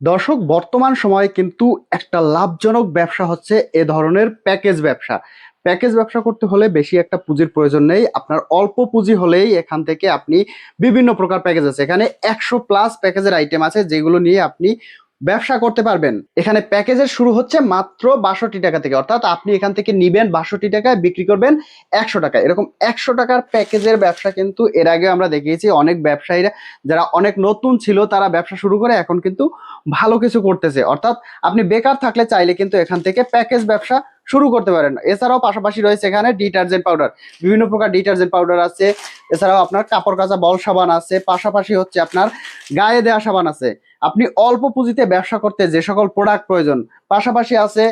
দর্শক, বর্তমান সময়ে কিন্তু একটা লাভজনক ব্যবসা হচ্ছে এ ধরনের প্যাকেজ ব্যবসা। প্যাকেজ ব্যবসা করতে হলে বেশি একটা পুঁজির প্রয়োজন নেই। আপনার অল্প পুঁজি হলেই এখান থেকে আপনি বিভিন্ন প্রকার প্যাকেজ আছে। এখানে 100+ প্যাকেজের আইটেম আছে যেগুলো নিয়ে আপনি ব্যবসা করতে পারবেন। এখানে প্যাকেজের শুরু হচ্ছে মাত্র 62 টাকা থেকে, অর্থাৎ আপনি এখান থেকে নিবেন 62 টাকায়, বিক্রি করবেন 100 টাকা। এরকম 100 টাকার প্যাকেজের ব্যবসা কিন্তু এর আগে আমরা দেখিয়েছি। অনেক ব্যবসায়ীরা যারা অনেক নতুন ছিল তারা ব্যবসা শুরু করে এখন কিন্তু ভালো কিছু করতেছে। অর্থাৎ আপনি বেকার থাকলে চাইলে কিন্তু এখান থেকে প্যাকেজ ব্যবসা শুরু করতে পারেন। এছাড়াও পাশাপাশি রয়েছে এখানে ডিটারজেন্ট পাউডার, বিভিন্ন প্রকার ডিটারজেন্ট পাউডার আছে। এছাড়াও আপনার কাপড় কাচা বল সাবান আছে, পাশাপাশি হচ্ছে আপনার গায়ে দেওয়া সাবান আছে। আপনি অল্প পুঁজিতে ব্যবসা করতে যে সকল প্রোডাক্ট প্রয়োজন, পাশাপাশি আছে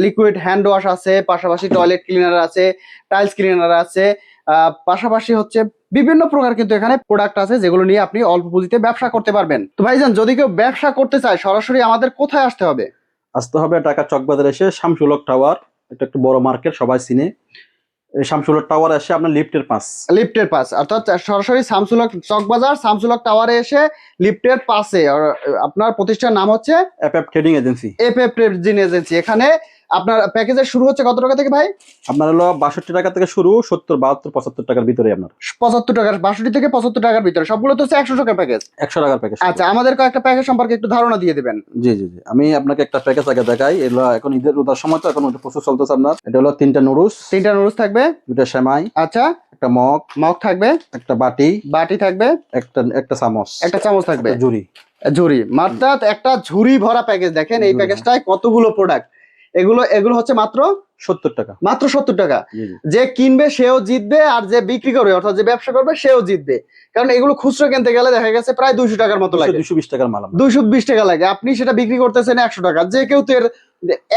লিকুইড হ্যান্ড ওয়াশ আছে, পাশাপাশি টয়লেট ক্লিনার আছে, টাইলস ক্লিনার আছে, পাশাপাশি হচ্ছে বিভিন্ন প্রকার কিন্তু এখানে প্রোডাক্ট আছে যেগুলো নিয়ে আপনি অল্প পুঁজিতে ব্যবসা করতে পারবেন। তো ভাইজান, যদি কেউ ব্যবসা করতে চায় সরাসরি আমাদের কোথায় আসতে হবে? আসতে হবে ঢাকা চকবাজার এসে শামসুল হক টাওয়ার, এটা একটু বড় মার্কেট, সবাই চিনে। এই শামসুল হক টাওয়ার এসে আপনার লিফটের পাশ। লিফটের পাশ, অর্থাৎ সরাসরি শামসুলক চকবাজার শামসুলক টাওয়ারে এসে লিফটের পাশে আপনার প্রতিষ্ঠানের নাম হচ্ছে FF trading agency. FF trading agency. এখানে আপনার প্যাকেজের শুরু হচ্ছে কত টাকা থেকে ভাই? আপনার হলো 62 টাকা থেকে শুরু, 70, 72, 75 টাকার ভিতরে। আপনার 75 টাকার, 62 থেকে 75 টাকার ভিতরে সবগুলো তো হচ্ছে 100 টাকার প্যাকেজ। 100 টাকার প্যাকেজ। আচ্ছা, আমাদের কয়েকটা প্যাকেজ সম্পর্কে একটু ধারণা দিয়ে দিবেন। জি জি জি, আমি আপনাকে একটা প্যাকেজ আগে দেখাই। এগুলো এখন ঈদের রোজার সময় তো এখন প্রচুর চলতেছে। আপনার এটা হলো 3টা নুডলস, 3টা নুডলস থাকবে, 2টা সেমাই, আচ্ছা, একটা মগ, মগ থাকবে, একটা বাটি, বাটি থাকবে, একটা চামচ, একটা চামচ থাকবে, একটা ঝুড়ি। ঝুড়ি, অর্থাৎ একটা ঝুড়ি ভরা প্যাকেজ। দেখেন এই ঝুড়ি, প্যাকেজটায় কতগুলো প্রোডাক্ট। এগুলো এগুলো হচ্ছে মাত্র 70 টাকা। মাত্র 70 টাকা। জি জি। যে কিনবে সেও জিতবে, আর যে বিক্রি করবে অর্থাৎ যে ব্যবসা করবে সেও জিতবে। কারণ এগুলো খুচরো কিনতে গেলে দেখা গেছে প্রায় 200 টাকার মতো লাগে, 220 টাকার মাল। 220 টাকা লাগে। আপনি সেটা বিক্রি করতেছেন 100 টাকা। যে কেউ তো এর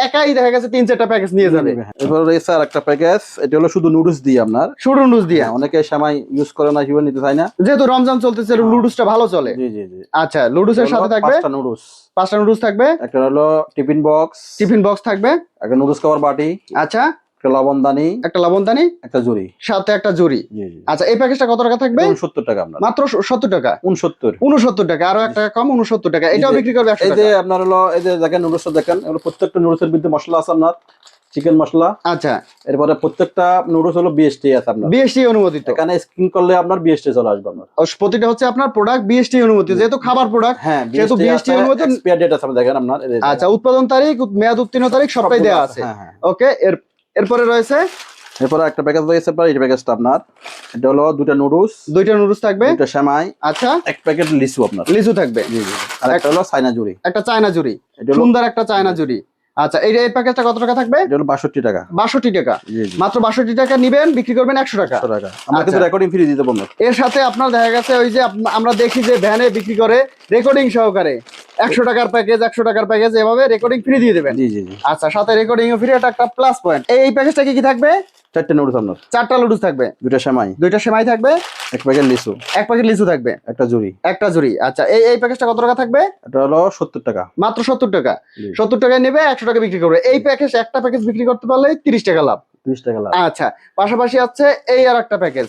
একাই দেখা গেছে 3-4টা প্যাকেজ নিয়ে যাবে। এবার রয়েছে আর একটা প্যাকেজ, এটা হলো শুধু নুডলস দিয়ে। আপনার শুধু নুডলস দিয়ে, অনেকে সেমাই ইউজ করে না, হিসেবে নিতে চায় না, যেহেতু রমজান চলতেছে নুডলসটা ভালো চলে। জি জি জি। আচ্ছা, নুডলসের সাথে থাকবে 5টা নুডলস, 5টা নুডলস থাকবে, একটা হলো টিফিন বক্স, টিফিন বক্স থাকবে, একটা নুডলস খাবার বাটি, আচ্ছা, একটা লবণদানি, একটা লবণদানি, একটা ঝুড়ি, সাথে একটা ঝুড়ি। জি জি। আচ্ছা, এই প্যাকেজটা কত টাকা থাকবে? 70 টাকা। আপনার মাত্র 70 টাকা। 69 69 টাকা, আরো 1 টাকা কম, 69 টাকা। এটাও বিক্রি করবে 100 এই টাকা। যে আপনার হলো, এই যে দেখেন নুডলসটা দেখেন, এগুলো প্রত্যেকটা নুডলসের ভিতরে মশলা আছে। আপনার চিকেন মশলা, আচ্ছা, এরপরে প্রত্যেকটা নুডলস হলো বিএসটি আছে। আপনার বিএসটি অনুমোদিত। এখানে স্ক্রিন করলে আপনার বিএসটি চলে আসবে। আপনার প্রতিটা হচ্ছে আপনার প্রোডাক্ট বিএসটি অনুমোদিত, যেহেতু খাবার প্রোডাক্ট, হ্যাঁ, সেহেতু বিএসটি অনুমোদিত। এক্সপায়ার ডেট আছে দেখেন আপনার। আচ্ছা, উৎপাদন তারিখ, মেয়াদ উত্তীর্ণ তারিখ সবটাই দেওয়া আছে। হ্যাঁ হ্যাঁ। ওকে, এরপরে রয়েছে এরপর একটা প্যাকেজ রয়েছে। এই প্যাকেজটা আপনার, এটা হলো 2টা নুডলস, 2টা নুডলস থাকবে, 2টা সেমাই, আচ্ছা, এক প্যাকেট লিচু। আপনার লিচু থাকবে, জি জি। আর একটা হলো চায়না ঝুড়ি, একটা চায়না ঝুড়ি, এটা হলো সুন্দর একটা চায়না ঝুড়ি। আচ্ছা, এই প্যাকেজটা কত টাকা থাকবে? এটা হলো 62 টাকা। 62 টাকা, জি জি। মাত্র 62 টাকা নিবেন, বিক্রি করবেন 100 টাকা। 100 টাকা। আমরা কিন্তু আচ্ছা। রেকর্ডিং ফ্রি দিতে পারবো। এর সাথে আপনার দেখা গেছে ওই যে আমরা দেখি যে ভ্যানে বিক্রি করে রেকর্ডিং সহকারে 100 টাকার প্যাকেজ, 100 টাকার প্যাকেজ, এভাবে রেকর্ডিং ফ্রি দিয়ে দেবেন। জি জি জি। আচ্ছা, সাথে রেকর্ডিং ফ্রি, এটা একটা প্লাস পয়েন্ট। এই প্যাকেজটা কি কি থাকবে? 4টা নুডলস আপনার, 4টা নুডলস থাকবে, 2টা সেমাই, 2টা সেমাই থাকবে, এক প্যাকেট লিচু, 1 প্যাকেট লিচু থাকবে, একটা ঝুড়ি, একটা ঝুড়ি। আচ্ছা, এই প্যাকেজটা কত টাকা থাকবে? এটা হলো 70 টাকা। মাত্র 70 টাকা। জি। 70 টাকায় নেবে, 100 টাকা বিক্রি করবে। এই প্যাকেজ, একটা প্যাকেজ বিক্রি করতে পারলে 30 টাকা লাভ। 30 টাকা লাভ। আচ্ছা, পাশাপাশি আছে এই আর একটা প্যাকেজ।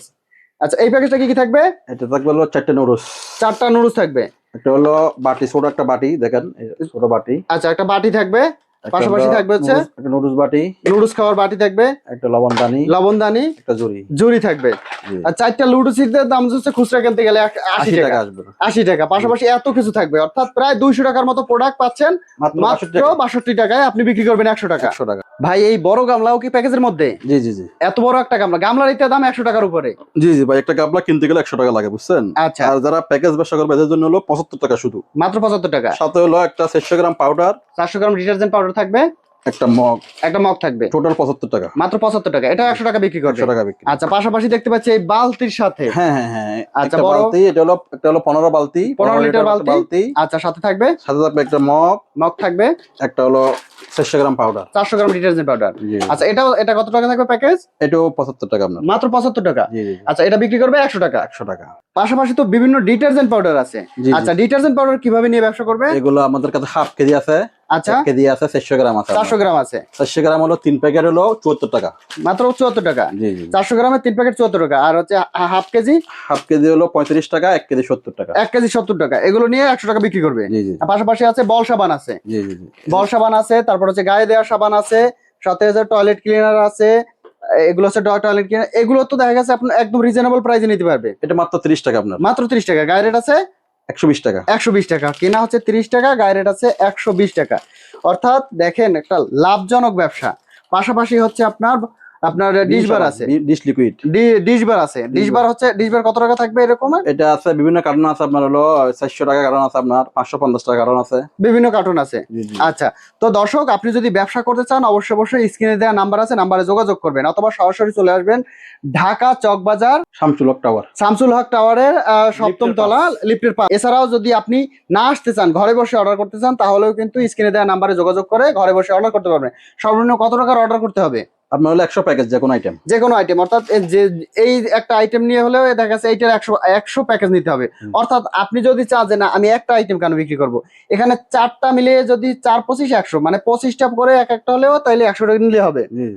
আচ্ছা, এই প্যাকেজটা কি কি থাকবে? এটা থাকবে হলো 4টা নুডলস, 4টা নুডলস থাকবে, একটা হলো বাটি, ছোট একটা বাটি দেখেন, এই ছোট বাটি, আচ্ছা, একটা বাটি থাকবে, একটা পাশাপাশি হলো থাকবে হচ্ছে একটা নুডলস বাটি, নুডলস খাওয়ার বাটি থাকবে, একটা লবণদানি, লবণদানি, একটা ঝুড়ি, ঝুড়ি থাকবে। জি। আর 4টা নুডলসের দাম হচ্ছে খুচরা কিনতে গেলে 80 টাকা আসবে। 80 টাকা, পাশাপাশি এত কিছু থাকবে, অর্থাৎ প্রায় 200 টাকার মতো প্রোডাক্ট পাচ্ছেন মাত্র মাত্র 62 টাকায়। আপনি বিক্রি করবেন 100 টাকা। 100 টাকা। ভাই, এই বড় গামলাও কি প্যাকেজের মধ্যে? জি জি জি। এত বড় একটা গামলা, গামলার এটা দাম 100 টাকার উপরে। জি জি ভাই, একটা গামলা কিনতে গেলে 100 টাকা লাগে, বুঝছেন? আচ্ছা, আর যারা প্যাকেজ ব্যবসা করবে এদের জন্য হলো 75 টাকা শুধু, মাত্র 75 টাকা। সাথে হলো একটা 400 গ্রাম পাউডার, 400 গ্রাম ডিটারজেন্ট পাউডার থাকবে, একটা মগ, একটা মগ থাকবে, টোটাল 75 টাকা। মাত্র 75 টাকা। এটা 100 টাকা বিক্রি করবে। 100 টাকা বিক্রি। আচ্ছা, পাশাপাশি দেখতে পাচ্ছি এই বালতির সাথে, হ্যাঁ হ্যাঁ হ্যাঁ, আচ্ছা, একটা বড় বালতি, এটা হলো একটা হলো 15 বালতি, 15 লিটার একটা বালতি। আচ্ছা, সাথে থাকবে একটা মগ, মগ থাকবে, একটা হলো 400 গ্রাম পাউডার, 400 গ্রাম ডিটারজেন্ট পাউডার। জি। আচ্ছা, এটা কত টাকা থাকবে প্যাকেজ? এটাও 75 টাকা আপনার, মাত্র 75 টাকা। জি জি। আচ্ছা, এটা বিক্রি করবে 100 টাকা। 100 টাকা। পাশাপাশি তো বিভিন্ন ডিটারজেন্ট পাউডার আছে। জি, জি। আচ্ছা, ডিটারজেন্ট পাউডার কিভাবে নিয়ে ব্যবসা করবে? এগুলো আমাদের কাছে হাফ কেজি আছে, আচ্ছা 1 কেজি আছে 400 গ্রাম আছে 400 গ্রাম আছে 400 গ্রাম হলো 3 প্যাকেট হলো 74 টাকা। মাত্র 74 টাকা। জি জি। 400 গ্রামের 3 প্যাকেট 74 টাকা। আর হচ্ছে হাফ কেজি হাফ কেজি হলো 35 টাকা, 1 কেজি 70 টাকা। 1 কেজি 70 টাকা। এগুলো নিয়ে 100 টাকা বিক্রি করবে। জি জি আর পাশাপাশি আছে বল সাবান আছে, জি জি জি। বল সাবান আছে, তারপর হচ্ছে গায়ে দেওয়া সাবান আছে, সাথে হচ্ছে টয়লেট ক্লিনার আছে। এগুলো হচ্ছে টয়লেট ক্লিনার। এগুলো তো দেখা গেছে আপনি একদম রিজনেবল প্রাইসে নিতে পারবে। এটা মাত্র 30 টাকা আপনার। মাত্র 30 টাকা। গায়ে রেট আছে 120 টাকা। 120 টাকা। কেনা হচ্ছে 30 টাকা, গায়ে রেট আছে 120 টাকা। অর্থাৎ দেখেন একটা লাভজনক ব্যবসা। পাশাপাশি হচ্ছে আপনার আপনার ডিশ বার আছে, ডিশ লিকুইড। ডিশ বার আছে। ডিশ বার হচ্ছে ডিশ বার কত টাকা থাকবে এরকম? এটা আছে বিভিন্ন কার্টন আছে আপনার হলো 400 টাকা কার্টন আছে, আপনার 550 টাকা কার্টন আছে। বিভিন্ন কার্টুন আছে। জি জি। আচ্ছা, তো দর্শক আপনি যদি ব্যবসা করতে চান অবশ্যই অবশ্যই স্ক্রিনে দেওয়া নাম্বার আছে, নাম্বারে যোগাযোগ করবেন অথবা সরাসরি চলে আসবেন ঢাকা চকবাজার শামসুল হক টাওয়ার। শামসুল হক টাওয়ারের 7ম লিফটের তলা, লিফটের পাশ। এছাড়াও যদি আপনি না আসতে চান, ঘরে বসে অর্ডার করতে চান, তাহলেও কিন্তু স্ক্রিনে দেওয়া নাম্বারে যোগাযোগ করে ঘরে বসে অর্ডার করতে পারবেন। সর্বনিম্ন কত টাকার অর্ডার করতে হবে? আপনার হলো 100 প্যাকেজ যে কোনো আইটেম। যে কোনো আইটেম, অর্থাৎ যে এই একটা আইটেম নিয়ে হলেও দেখা যাচ্ছে এইটার 100 প্যাকেজ নিতে হবে। অর্থাৎ আপনি যদি চান যে না আমি একটা আইটেম কেন বিক্রি করব, এখানে 4টা মিলিয়ে যদি 4 25 100 মানে 25টা করে এক একটা হলেও তাইলে 100 টাকা নিলে হবে। জি।